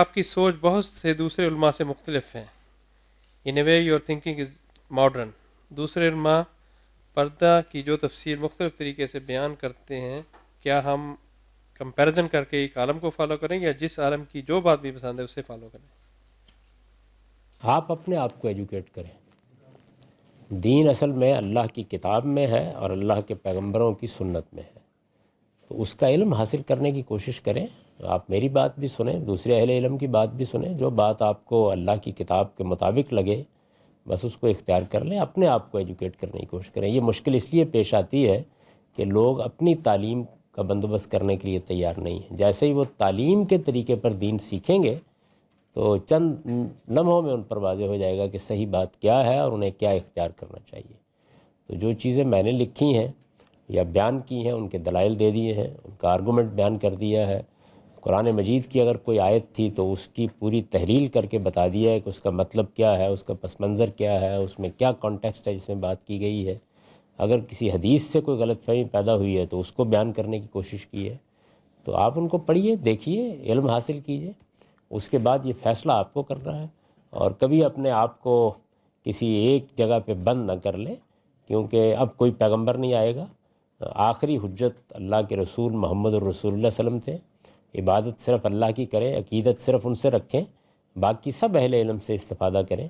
آپ کی سوچ بہت سے دوسرے علماء سے مختلف ہے. ان اے وے یور تھنکنگ از ماڈرن. دوسرے علماء پردہ کی جو تفسیر مختلف طریقے سے بیان کرتے ہیں، کیا ہم کمپیریزن کر کے ایک عالم کو فالو کریں یا جس عالم کی جو بات بھی پسند ہے اسے فالو کریں؟ آپ اپنے آپ کو ایجوکیٹ کریں. دین اصل میں اللہ کی کتاب میں ہے اور اللہ کے پیغمبروں کی سنت میں ہے، تو اس کا علم حاصل کرنے کی کوشش کریں. آپ میری بات بھی سنیں، دوسرے اہل علم کی بات بھی سنیں، جو بات آپ کو اللہ کی کتاب کے مطابق لگے بس اس کو اختیار کر لیں. اپنے آپ کو ایجوکیٹ کرنے کی کوشش کریں. یہ مشکل اس لیے پیش آتی ہے کہ لوگ اپنی تعلیم کا بندوبست کرنے کے لیے تیار نہیں ہیں. جیسے ہی وہ تعلیم کے طریقے پر دین سیکھیں گے تو چند لمحوں میں ان پر واضح ہو جائے گا کہ صحیح بات کیا ہے اور انہیں کیا اختیار کرنا چاہیے. تو جو چیزیں میں نے لکھی ہیں یا بیان کی ہیں ان کے دلائل دے دیے ہیں، ان کا آرگومنٹ بیان کر دیا ہے. قرآن مجید کی اگر کوئی آیت تھی تو اس کی پوری تحلیل کر کے بتا دیا ہے کہ اس کا مطلب کیا ہے، اس کا پس منظر کیا ہے، اس میں کیا کانٹیکسٹ ہے جس میں بات کی گئی ہے. اگر کسی حدیث سے کوئی غلط فہمی پیدا ہوئی ہے تو اس کو بیان کرنے کی کوشش کی ہے. تو آپ ان کو پڑھیے، دیکھیے، علم حاصل کیجیے. اس کے بعد یہ فیصلہ آپ کو کرنا ہے. اور کبھی اپنے آپ کو کسی ایک جگہ پہ بند نہ کر لیں، کیونکہ اب کوئی پیغمبر نہیں آئے گا. آخری حجت اللہ کے رسول محمد الرسول اللہ صلی اللہ علیہ وسلم تھے. عبادت صرف اللہ کی کریں، عقیدت صرف ان سے رکھیں، باقی سب اہل علم سے استفادہ کریں،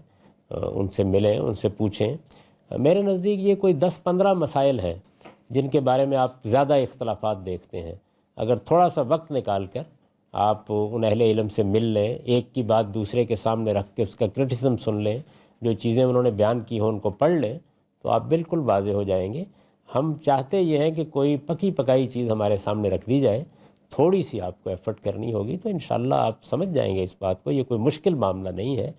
ان سے ملیں، ان سے پوچھیں. میرے نزدیک یہ کوئی 10-15 مسائل ہیں جن کے بارے میں آپ زیادہ اختلافات دیکھتے ہیں. اگر تھوڑا سا وقت نکال کر آپ ان اہل علم سے مل لیں، ایک کی بات دوسرے کے سامنے رکھ کے اس کا کرٹیسزم سن لیں، جو چیزیں انہوں نے بیان کی ہوں ان کو پڑھ لیں، تو آپ بالکل واضح ہو جائیں گے. ہم چاہتے یہ ہیں کہ کوئی پکی پکائی چیز ہمارے سامنے رکھ دی جائے، تھوڑی سی آپ کو ایفرٹ کرنی ہوگی تو انشاءاللہ آپ سمجھ جائیں گے اس بات کو. یہ کوئی مشکل معاملہ نہیں ہے،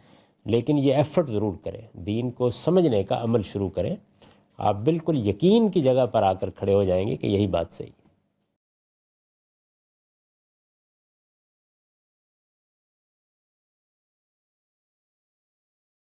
لیکن یہ ایفرٹ ضرور کریں، دین کو سمجھنے کا عمل شروع کریں. آپ بالکل یقین کی جگہ پر آ کر کھڑے ہو جائیں گے کہ یہی بات صحیح ہے.